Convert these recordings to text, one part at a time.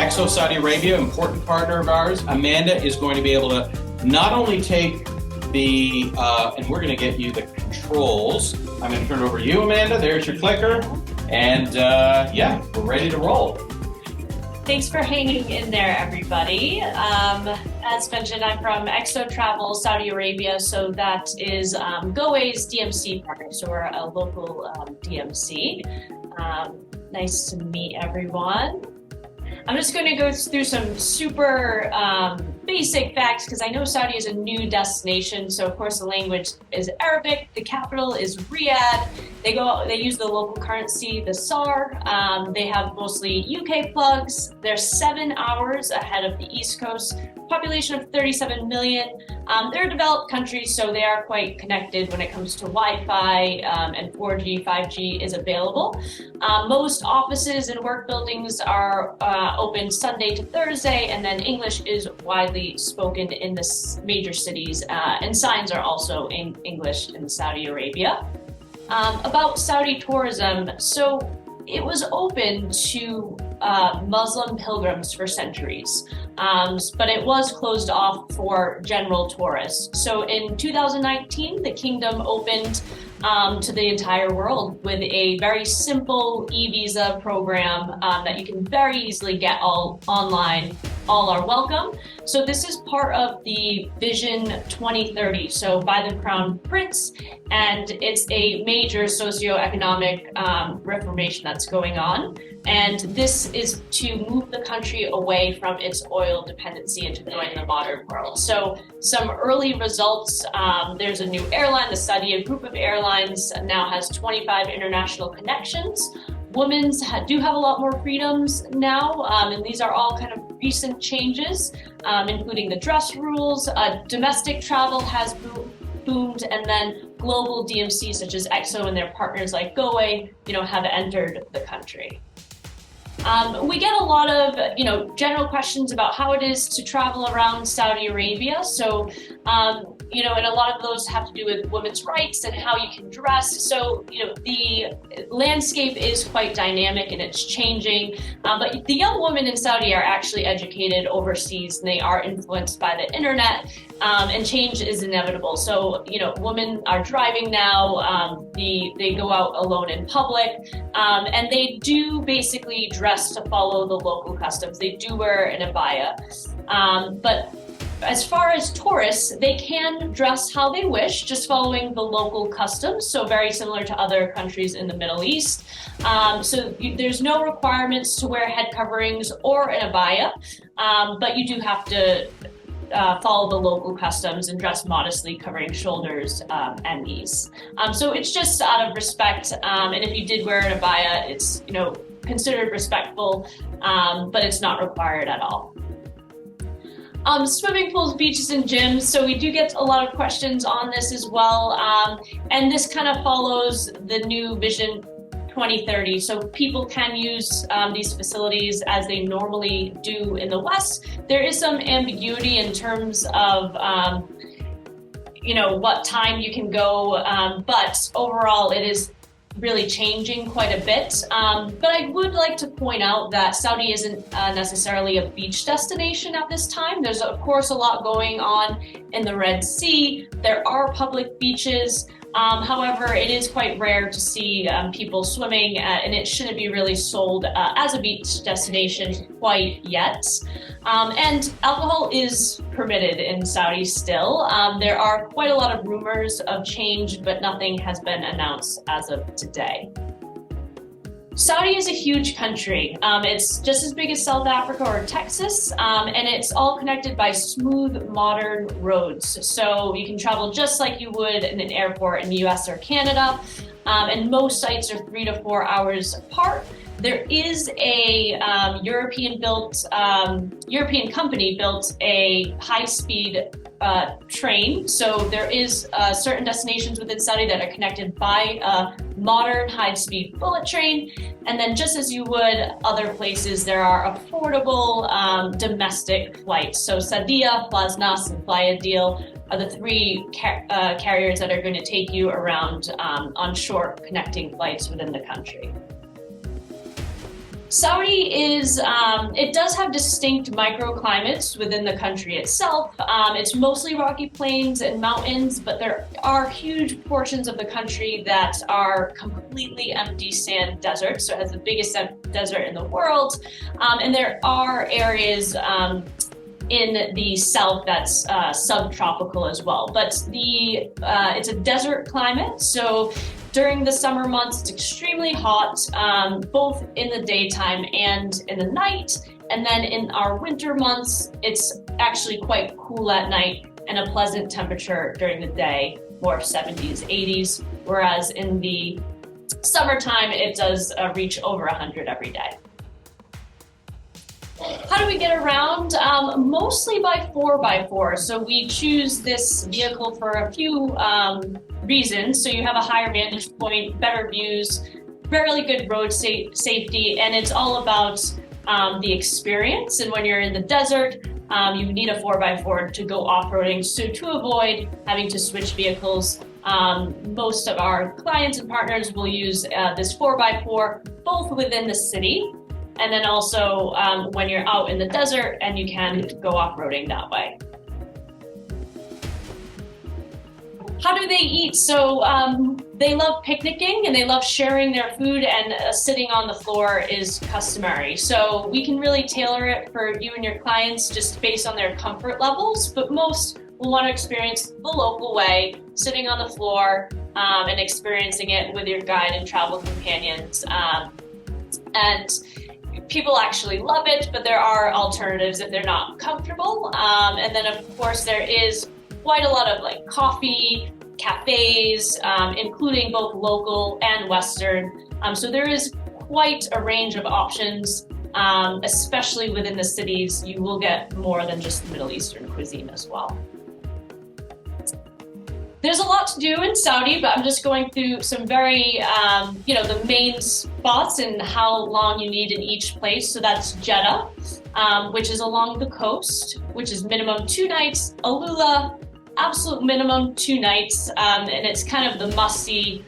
Exo Saudi Arabia, important partner of ours. Amanda is going to be able to not only take the, and we're going to get you the controls. I'm going to turn it over to you, Amanda. There's your clicker. And yeah, we're ready to roll. Thanks for hanging in there, everybody. As mentioned, I'm from Exo Travel, Saudi Arabia, so that is GoA's DMC partner, so we're a local DMC. Nice to meet everyone. I'm just going to go through some super basic facts because I know Saudi is a new destination. So of course the language is Arabic. The capital is Riyadh. They use the local currency, the SAR. They have mostly UK plugs. They're 7 hours ahead of the East Coast. Population of 37 million. They're a developed country, so they are quite connected when it comes to Wi-Fi, and 4G, 5G is available. Most offices and work buildings are open Sunday to Thursday, and then English is widely spoken in the major cities, and signs are also in English in Saudi Arabia. About Saudi tourism, so it was open to Muslim pilgrims for centuries, but it was closed off for general tourists. So in 2019, the kingdom opened to the entire world with a very simple e-visa program that you can very easily get all online. All are welcome. So this is part of the Vision 2030, so by the Crown Prince, and it's a major socioeconomic reformation that's going on. And this is to move the country away from its oil dependency into join the modern world. So some early results, there's a new airline, the Saudi group of airlines now has 25 international connections. Women do have a lot more freedoms now, and these are all kind of recent changes, including the dress rules. Domestic travel has boomed, and then global DMCs such as EXO and their partners like GoA, have entered the country. We get a lot of, general questions about how it is to travel around Saudi Arabia. So, and a lot of those have to do with women's rights and how you can dress. So, the landscape is quite dynamic and it's changing. But the young women in Saudi are actually educated overseas and they are influenced by the internet, and change is inevitable. So, women are driving now, they go out alone in public, and they do basically dress to follow the local customs. They do wear an abaya. But as far as tourists, they can dress how they wish, just following the local customs, so very similar to other countries in the Middle East. So there's no requirements to wear head coverings or an abaya, but you do have to follow the local customs and dress modestly, covering shoulders and knees. So it's just out of respect, and if you did wear an abaya, it's considered respectful, but it's not required at all. Swimming pools, beaches, and gyms. So we do get a lot of questions on this as well. And this kind of follows the new Vision 2030. So people can use these facilities as they normally do in the West. There is some ambiguity in terms of what time you can go, but overall it is really changing quite a bit. But I would like to point out that Saudi isn't necessarily a beach destination at this time. There's of course a lot going on in the Red Sea. There are public beaches. However, it is quite rare to see people swimming, and it shouldn't be really sold as a beach destination quite yet. And alcohol is permitted in Saudi still. There are quite a lot of rumors of change, but nothing has been announced as of today. Saudi is a huge country. It's just as big as South Africa or Texas, and it's all connected by smooth, modern roads. So you can travel just like you would in an airport in the US or Canada, and most sites are 3 to 4 hours apart. There is a European company built a high-speed train. So there is certain destinations within Saudi that are connected by a modern high-speed bullet train. And then just as you would other places, there are affordable domestic flights. So Sadia, Flasnas, and Flyadil are the three carriers that are going to take you around on short connecting flights within the country. Saudi is, it does have distinct microclimates within the country itself. It's mostly rocky plains and mountains, but there are huge portions of the country that are completely empty sand deserts. So it has the biggest desert in the world. And there are areas in the south that's subtropical as well. But it's a desert climate, so during the summer months, it's extremely hot, both in the daytime and in the night. And then in our winter months, it's actually quite cool at night and a pleasant temperature during the day, more 70s, 80s, whereas in the summertime, it does reach over 100 every day. How do we get around? Mostly by 4x4. So we choose this vehicle for a few reasons. So you have a higher vantage point, better views, fairly good road safety, and it's all about the experience. And when you're in the desert, you need a 4x4 to go off-roading. So to avoid having to switch vehicles, most of our clients and partners will use this 4x4, both within the city, and then also when you're out in the desert and you can go off-roading that way. How do they eat? So they love picnicking and they love sharing their food, and sitting on the floor is customary. So we can really tailor it for you and your clients just based on their comfort levels, but most will want to experience the local way, sitting on the floor and experiencing it with your guide and travel companions. And people actually love it, but there are alternatives if they're not comfortable. And then of course there is quite a lot of like coffee, cafes, including both local and Western. So there is quite a range of options, especially within the cities. You will get more than just Middle Eastern cuisine as well. There's a lot to do in Saudi, but I'm just going through some very, the main spots and how long you need in each place. So that's Jeddah, which is along the coast, which is minimum 2 nights. Alula, absolute minimum 2 nights, and it's kind of the must-see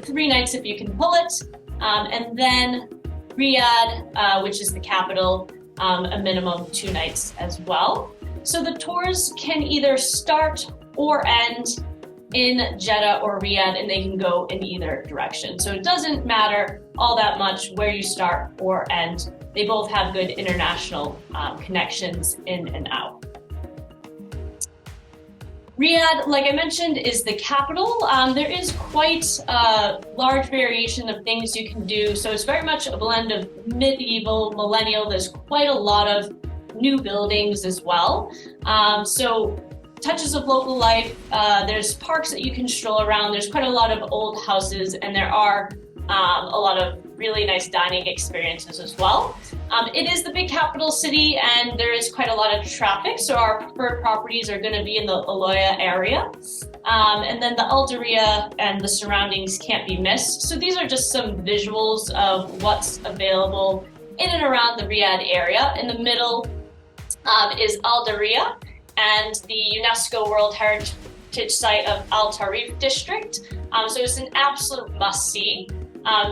3 nights if you can pull it. And then Riyadh, which is the capital, a minimum 2 nights as well. So the tours can either start or end in Jeddah or Riyadh, and they can go in either direction. So it doesn't matter all that much where you start or end. They both have good international connections in and out. Riyadh, like I mentioned, is the capital. There is quite a large variation of things you can do. So it's very much a blend of medieval, millennial. There's quite a lot of new buildings as well. So touches of local life. There's parks that you can stroll around. There's quite a lot of old houses, and there are a lot of really nice dining experiences as well. It is the big capital city, and there is quite a lot of traffic, so our preferred properties are going to be in the Aloya area. And then the Al Diriyah and the surroundings can't be missed. So these are just some visuals of what's available in and around the Riyadh area. In the middle is Al Diriyah and the UNESCO World Heritage Site of Al Tarif District. So it's an absolute must-see.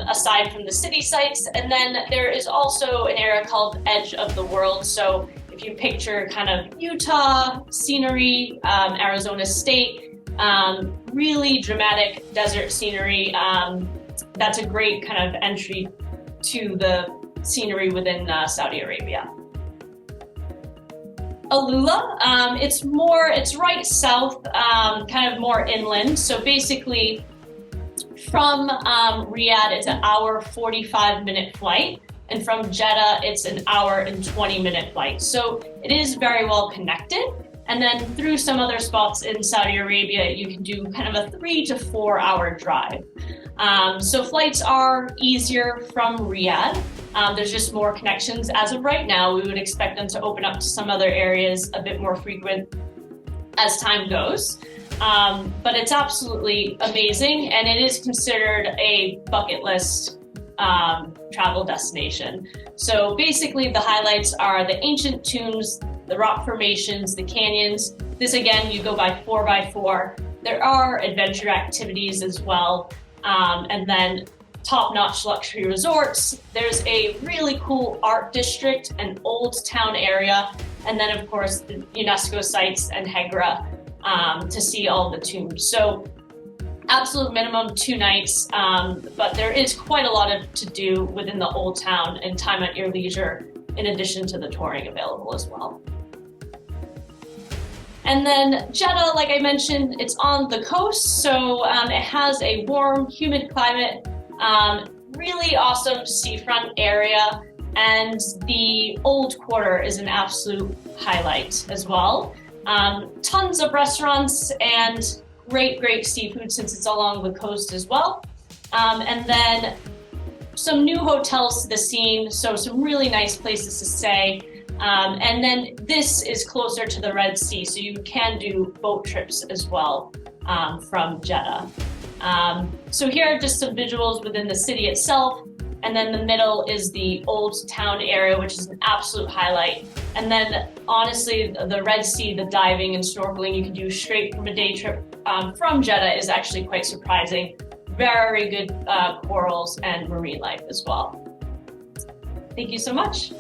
Aside from the city sites. And then there is also an area called Edge of the World. So if you picture kind of Utah scenery, Arizona State, really dramatic desert scenery, that's a great kind of entry to the scenery within Saudi Arabia. Alula, it's right south, kind of more inland. So basically, from Riyadh, it's an hour 45-minute flight, and from Jeddah, it's an hour and 20-minute flight. So it is very well connected. And then through some other spots in Saudi Arabia, you can do kind of a 3 to 4 hour drive. So flights are easier from Riyadh. There's just more connections. As of right now, we would expect them to open up to some other areas a bit more frequent as time goes. But it's absolutely amazing, and it is considered a bucket list travel destination. So basically the highlights are the ancient tombs, the rock formations, the canyons. This again, you go by 4x4. There are adventure activities as well. And then top-notch luxury resorts. There's a really cool art district, an old town area, and then of course the UNESCO sites and Hegra to see all the tombs. So absolute minimum 2 nights, but there is quite a lot to do within the old town and time at your leisure, in addition to the touring available as well. And then Jeddah, like I mentioned, it's on the coast, so it has a warm, humid climate, really awesome seafront area, and the Old Quarter is an absolute highlight as well. Tons of restaurants and great seafood since it's along the coast as well. And then some new hotels to the scene, so some really nice places to stay. And then this is closer to the Red Sea, so you can do boat trips as well from Jeddah. So here are just some visuals within the city itself, and then the middle is the old town area, which is an absolute highlight. And then honestly, the Red Sea, the diving and snorkeling you can do straight from a day trip from Jeddah is actually quite surprising. Very good corals and marine life as well. Thank you so much.